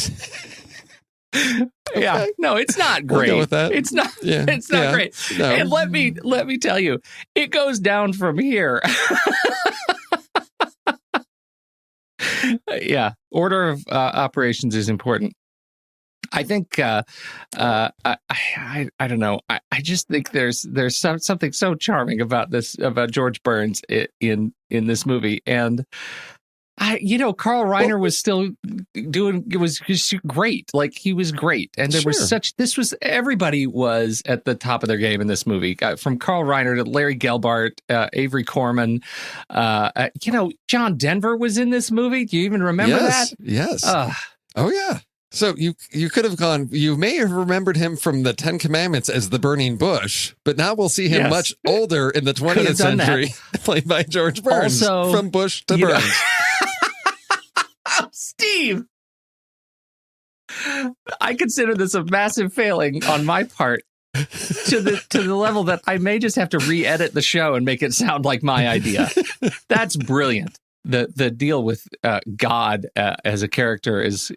Okay. Yeah, no, it's not great. We'll go with that. It's not. Yeah. It's not great. No. And let me tell you, it goes down from here. Yeah, order of operations is important. I think I don't know. I just think there's something so charming about George Burns in this movie, and Carl Reiner was still doing, it was great. Like, he was great. And there was everybody was at the top of their game in this movie. From Carl Reiner to Larry Gelbart, Avery Corman, John Denver was in this movie. Do you even remember that? Yes. Oh, yeah. So you could have gone, you may have remembered him from the 10 Commandments as the burning bush, but now we'll see him much older in the 20th century, played by George Burns, also, from Bush to Burns. Steve, I consider this a massive failing on my part to the level that I may just have to re-edit the show and make it sound like my idea. That's brilliant. The deal with God as a character is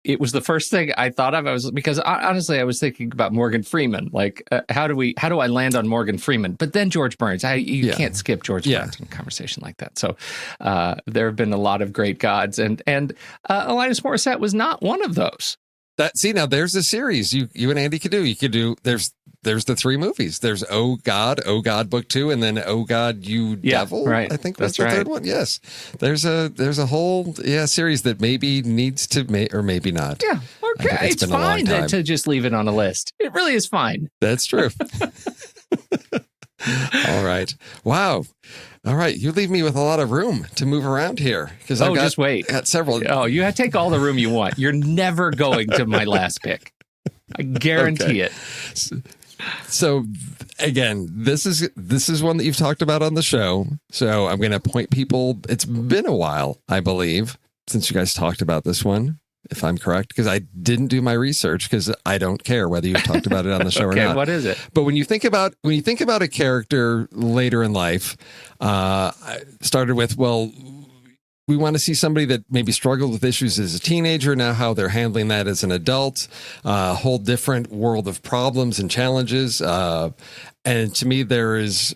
it was the first thing I thought of. Because honestly I was thinking about Morgan Freeman. Like, how do I land on Morgan Freeman? But then George Burns. You can't skip George Burns in a conversation like that. So there have been a lot of great gods, and Alanis Morissette was not one of those. Now there's a series you and Andy could do. You could do. There's the 3 movies. There's Oh God Book 2, and then Oh God, You Devil. Right. I think that's the third one. Yes. There's a whole series that maybe needs to or maybe not. Yeah. Okay. It's fine to just leave it on a list. It really is fine. That's true. All right. Wow. All right. You leave me with a lot of room to move around here because just wait. I got several. Oh, you have to take all the room you want. You're never going to my last pick. I guarantee it. So again, this is one that you've talked about on the show. So I'm going to point people. It's been a while, I believe, since you guys talked about this one, if I'm correct, because I didn't do my research because I don't care whether you've talked about it on the show or not. What is it? But when you think about a character later in life, I started with, well, we want to see somebody that maybe struggled with issues as a teenager, now how they're handling that as an adult, a whole different world of problems and challenges. And to me, there is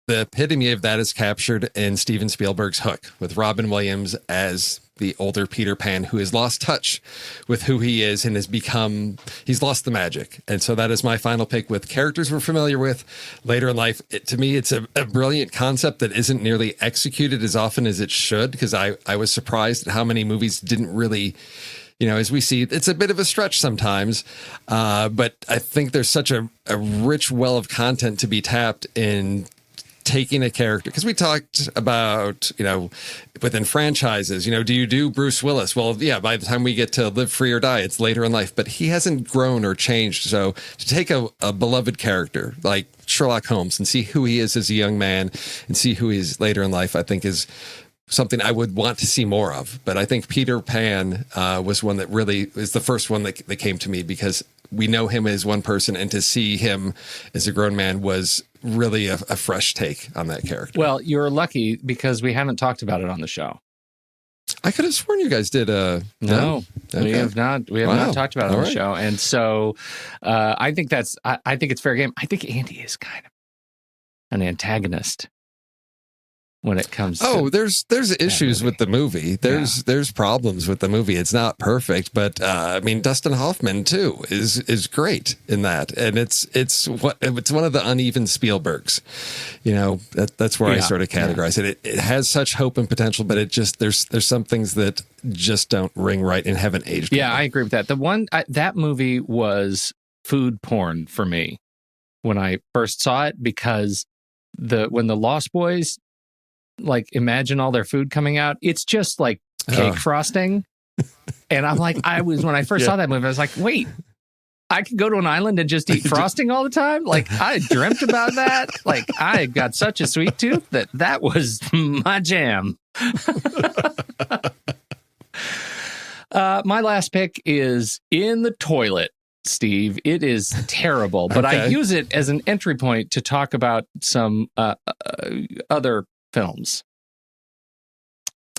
the epitome of that is captured in Steven Spielberg's Hook, with Robin Williams as the older Peter Pan who has lost touch with who he is and he's lost the magic. And so that is my final pick, with characters we're familiar with later in life. To me, it's a brilliant concept that isn't nearly executed as often as it should, because I was surprised at how many movies didn't really, as we see, it's a bit of a stretch sometimes. But I think there's such a rich well of content to be tapped in taking a character, because we talked about, within franchises, do you do Bruce Willis? Well, yeah, by the time we get to Live Free or Die, it's later in life, but he hasn't grown or changed. So to take a beloved character like Sherlock Holmes and see who he is as a young man and see who he is later in life, I think is something I would want to see more of. But I think Peter Pan was one that really is the first one that came to me, because we know him as one person, and to see him as a grown man was really a fresh take on that character. Well, you're lucky because we haven't talked about it on the show. I could have sworn you guys did. No, okay. We have not. We have not talked about it on the show, and so I think I think it's fair game. I think Andy is kind of an antagonist when it comes Oh, to there's issues with the movie. There's problems with the movie. It's not perfect, but I mean, Dustin Hoffman too is great in that, and it's one of the uneven Spielbergs. You know, that's where I sort of categorize it. It has such hope and potential, but it just there's some things that just don't ring right and haven't aged. Yeah, well. I agree with that. That movie was food porn for me when I first saw it, because when the Lost Boys like imagine all their food coming out, it's just like cake frosting. And I'm like, when I first saw that movie, I was like, wait, I could go to an island and just eat frosting all the time? Like, I dreamt about that. Like, I got such a sweet tooth that was my jam. My last pick is In the Toilet, Steve. It is terrible, but I use it as an entry point to talk about some other films.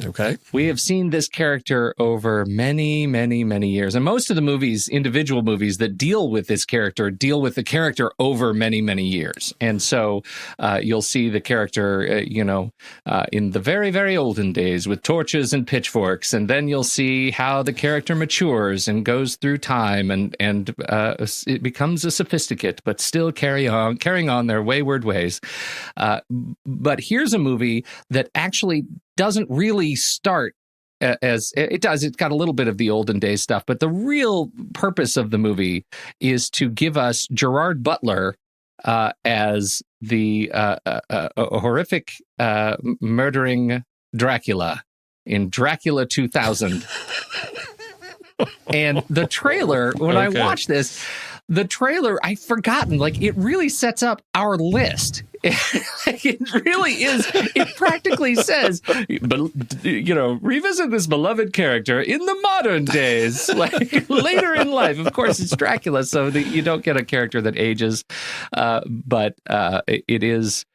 Okay. We have seen this character over many, many, many years. And most of the movies, individual movies that deal with this character, deal with the character over many, many years. And so you'll see the character, in the very, very olden days with torches and pitchforks. And then you'll see how the character matures and goes through time and it becomes a sophisticate, but still carrying on their wayward ways. But here's a movie that actually doesn't really start as it does. It's got a little bit of the olden days stuff, but the real purpose of the movie is to give us Gerard Butler as the horrific murdering Dracula in Dracula 2000. And the trailer, when I watched this, the trailer, I've forgotten, like, it really sets up our list. It really is. It practically says, revisit this beloved character in the modern days, like later in life. Of course, it's Dracula, so you don't get a character that ages. But it is.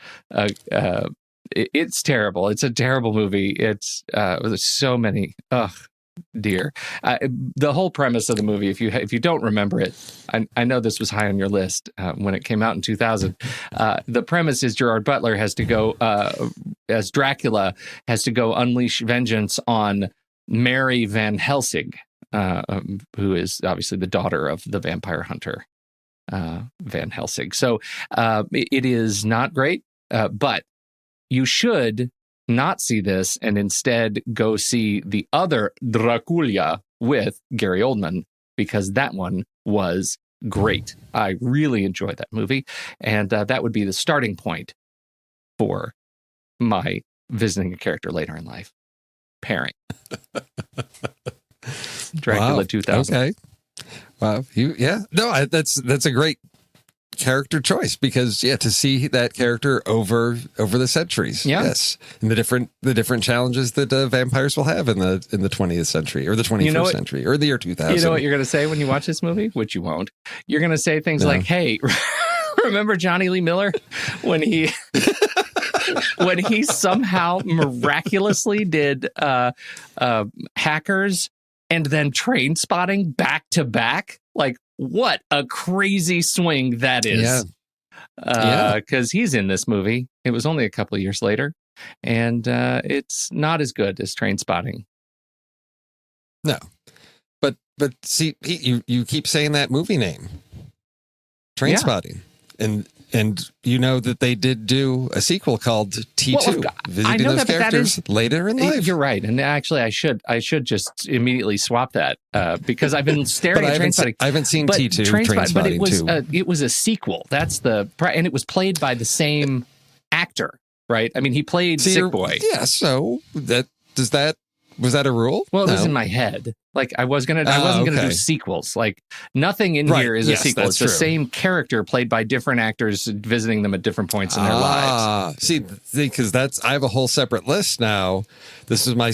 It's terrible. It's a terrible movie. It's there's so many. Dear. The whole premise of the movie, if you don't remember it, I know this was high on your list when it came out in 2000. The premise is Gerard Butler has to go, as Dracula, has to go unleash vengeance on Mary Van Helsing, who is obviously the daughter of the vampire hunter Van Helsing. So it is not great, but you should not see this and instead go see the other Dracula with Gary Oldman, because that one was great. I really enjoyed that movie, and that would be the starting point for my visiting a character later in life pairing. Dracula 2000. Okay. Wow. That's a great character choice, because to see that character over the centuries, yes, and the different challenges that vampires will have in the 20th century or the 21st century or the year 2000. You know what you're going to say when you watch this movie, which you won't. You're going to say things like, "Hey, remember Johnny Lee Miller when he somehow miraculously did Hackers and then Train Spotting back to back? Like, what a crazy swing that is." Because he's in this movie. It was only a couple of years later, and it's not as good as Train Spotting. No, but see, you keep saying that movie name, Train Spotting, and you know that they did do a sequel called T2, visiting those characters later in life. You're right, and actually, I should just immediately swap that because I've been staring at Train Spotting. I haven't seen T2, Train Spotting, but it was a sequel. That's and it was played by the same actor, right? I mean, he played Sick Boy. Yeah, so was that a rule? Well, it was in my head. Like, I wasn't gonna do sequels. Like, nothing in here is a sequel. It's the same character played by different actors visiting them at different points in their lives. See, because I have a whole separate list now. This is my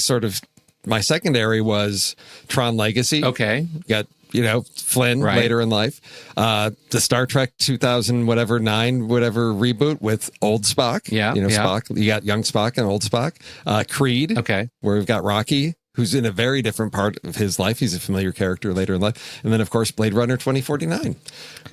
secondary was Tron Legacy. Okay. Got Flynn later in life. The Star Trek 2000 9 reboot with old Spock. Yeah. Spock. You got young Spock and old Spock. Creed. Okay. Where we've got Rocky who's in a very different part of his life. He's a familiar character later in life. And then, of course, Blade Runner 2049,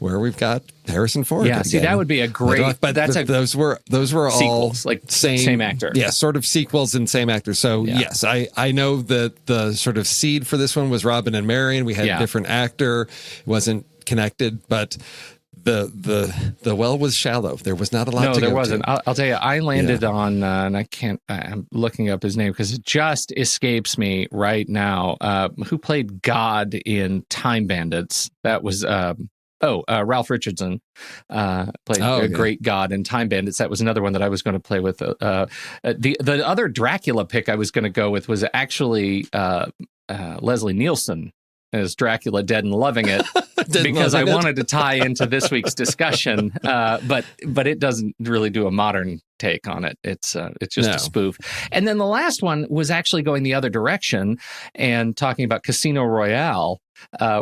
where we've got Harrison Ford. Yeah, see, that would be a great... But those were sequels, all like same actor. Yeah, sort of sequels and same actor. So, yes, I know that the sort of seed for this one was Robin and Marion. We had a different actor. It wasn't connected, but... The well was shallow. There was not a lot to go to. No, there wasn't. I'll tell you, I landed on, and I'm looking up his name because it just escapes me right now, who played God in Time Bandits. That was, Ralph Richardson played a great God in Time Bandits. That was another one that I was going to play with. The other Dracula pick I was going to go with was actually Leslie Nielsen as Dracula, Dead and Loving It. Because I wanted to tie into this week's discussion, but it doesn't really do a modern take on it. It's just a spoof. And then the last one was actually going the other direction and talking about Casino Royale,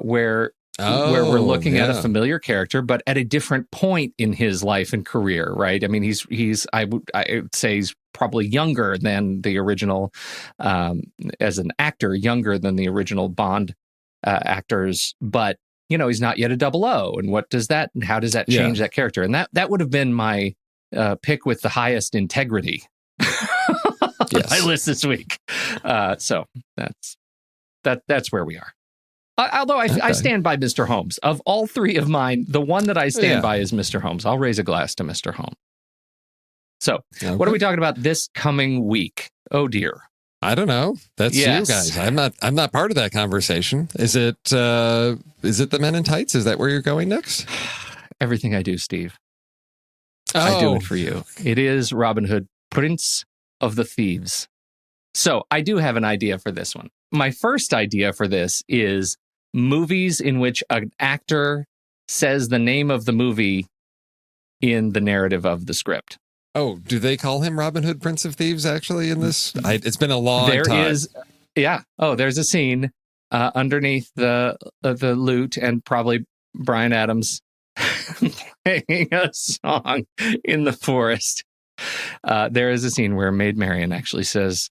where we're looking at a familiar character, but at a different point in his life and career, right? I mean, I would say he's probably younger than the original, as an actor, younger than the original Bond actors, but he's not yet a 00. And how does that change that character? And that would have been my pick with the highest integrity on my list this week. So that's where we are. Although I stand by Mr. Holmes. Of all three of mine, the one that I stand by is Mr. Holmes. I'll raise a glass to Mr. Holmes. So what are we talking about this coming week? Oh, dear. I don't know. That's you guys. I'm not part of that conversation. Is it the Men in Tights? Is that where you're going next? Everything I do, Steve. I do it for you. It is Robin Hood, Prince of the Thieves. So I do have an idea for this one. My first idea for this is movies in which an actor says the name of the movie in the narrative of the script. Oh, do they call him Robin Hood, Prince of Thieves, actually, in this? It's been a long time. There is, there's a scene underneath the lute and probably Bryan Adams playing a song in the forest. There is a scene where Maid Marian actually says,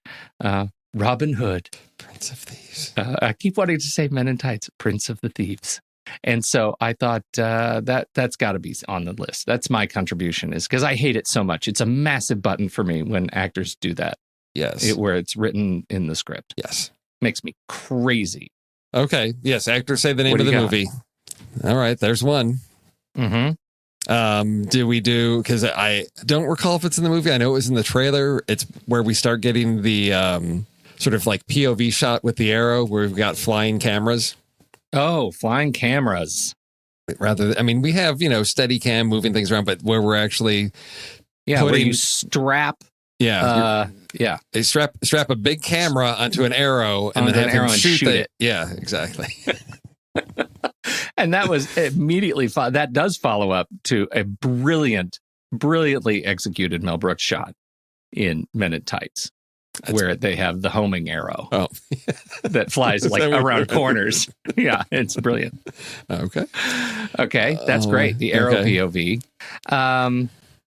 Robin Hood, Prince of Thieves. I keep wanting to say Men in Tights, Prince of the Thieves. And so I thought that's got to be on the list. That's my contribution, is because I hate it so much. It's a massive button for me when actors do that. Yes. Where it's written in the script. Yes. Makes me crazy. Okay. Yes. Actors say the name of the movie. All right. There's one. Mm-hmm. Because I don't recall if it's in the movie. I know it was in the trailer. It's where we start getting the sort of like POV shot with the arrow where we've got flying cameras. Oh, flying cameras. We have, steady cam moving things around, but where we're actually where you strap. They strap a big camera onto an arrow and then have him shoot it. Yeah, exactly. And that was immediately, that does follow up to a brilliantly executed Mel Brooks shot in Men in Tights. Where they have the homing arrow that flies like around corners. Yeah, it's brilliant. Okay, that's great. The arrow POV.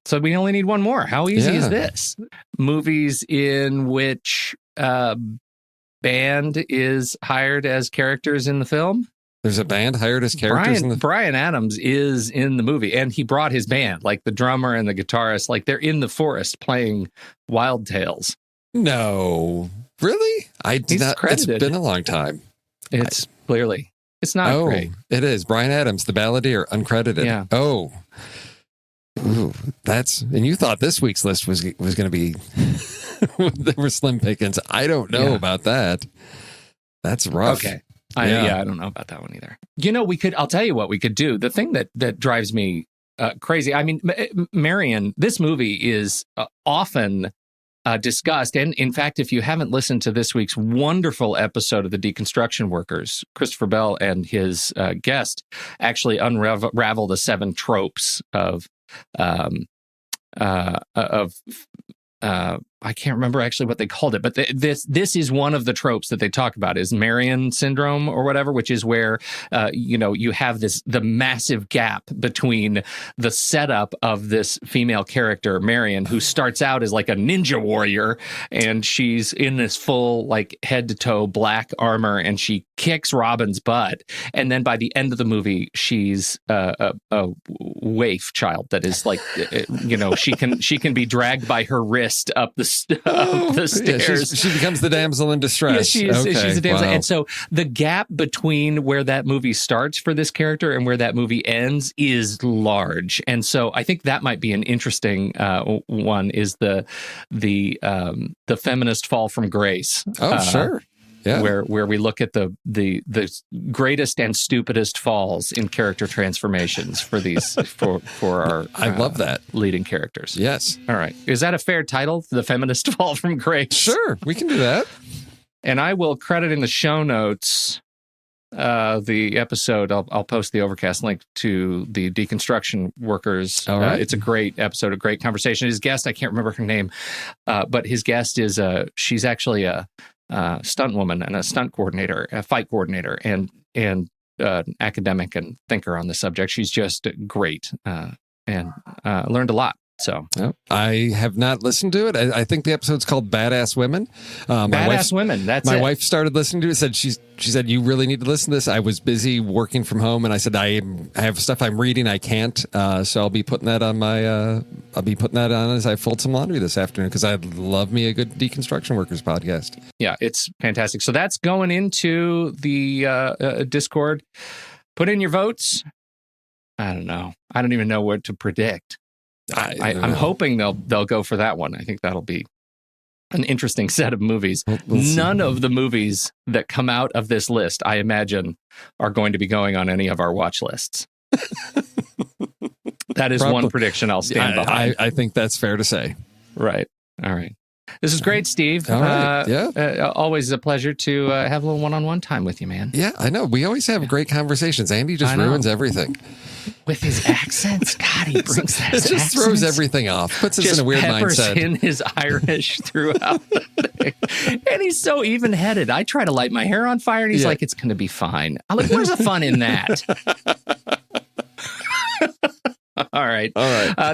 So we only need one more. How easy is this? Movies in which band is hired as characters in the film. There's a band hired as characters in the Bryan Adams is in the movie, and he brought his band, like the drummer and the guitarist, like they're in the forest playing Wild Tales. No, really? He's not credited. It's been a long time. It's clearly it's not great. It is Bryan Adams, the balladeer, uncredited. Yeah. Oh, ooh, and you thought this week's list was going to be there were slim pickings. I don't know about that. That's rough. Okay. I don't know about that one either. I'll tell you what we could do. The thing that drives me crazy. I mean, Marion, this movie is often discussed. And in fact, if you haven't listened to this week's wonderful episode of the Deconstruction Workers, Christopher Bell and his guest actually unravel the 7 tropes of I can't remember actually what they called it, but this is one of the tropes that they talk about is Marion syndrome or whatever, which is where, you have the massive gap between the setup of this female character, Marion, who starts out as like a ninja warrior, and she's in this full like head to toe black armor, and she kicks Robin's butt. And then by the end of the movie, she's a waif child that is like, she can be dragged by her wrist up the stairs. Yeah, she becomes the damsel in distress. Yeah, she's a damsel. Wow. And so the gap between where that movie starts for this character and where that movie ends is large. And so I think that might be an interesting one, is the feminist fall from grace. Oh, sure. Yeah. Where we look at the greatest and stupidest falls in character transformations for these for our I love that leading characters. Yes. All right. Is that a fair title? The feminist fall from grace. Sure, we can do that. And I will credit in the show notes the episode. I'll post the Overcast link to the deconstruction workers. All right. It's a great episode, a great conversation. His guest, I can't remember her name, but his guest is she's actually a stunt woman and a stunt coordinator, a fight coordinator, and academic and thinker on the subject. She's just great and learned a lot. So I have not listened to it. I think the episode's called Badass Women. Badass Women. That's my it. wife started listening to it. She said, you really need to listen to this. I was busy working from home, and I said, I have stuff I'm reading. I can't. So I'll be putting that on as I fold some laundry this afternoon, because I love me a good deconstruction workers podcast. Yeah, it's fantastic. So that's going into the Discord. Put in your votes. I don't know. I don't even know what to predict. I'm hoping they'll go for that one. I think that'll be an interesting set of movies. We'll None of the movies that come out of this list, I imagine, are going to be going on any of our watch lists. That is one prediction I'll stand behind. I think that's fair to say. Right. All right. This is great, Steve. All right. Always a pleasure to have a little one-on-one time with you, man. Yeah, I know. We always have great conversations. Andy just ruins everything. With his accents. God, he brings that. It just throws everything off. Puts us in a weird mindset. In his Irish throughout the thing. And he's so even-headed. I try to light my hair on fire, and he's like, it's going to be fine. I'm like, where's the fun in that? All right.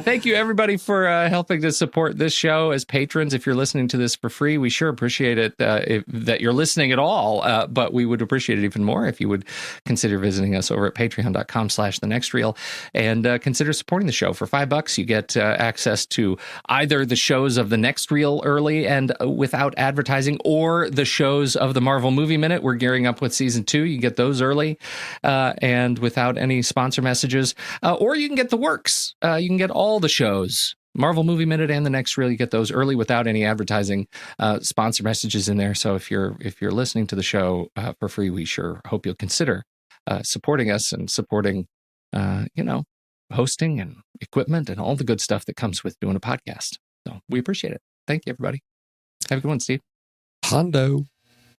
Thank you, everybody, for helping to support this show as patrons. If you're listening to this for free, we sure appreciate it that you're listening at all. But we would appreciate it even more if you would consider visiting us over at patreon.com/thenextreel and consider supporting the show. For $5, you get access to either the shows of The Next Reel early and without advertising, or the shows of the Marvel Movie Minute. We're gearing up with season 2. You get those early and without any sponsor messages. Or you can get the works. You can get all the shows, Marvel Movie Minute and The Next Reel. You get those early without any advertising, sponsor messages in there. So if you're listening to the show for free, we sure hope you'll consider supporting us and supporting, hosting and equipment and all the good stuff that comes with doing a podcast. So we appreciate it. Thank you, everybody. Have a good one, Steve. Hondo.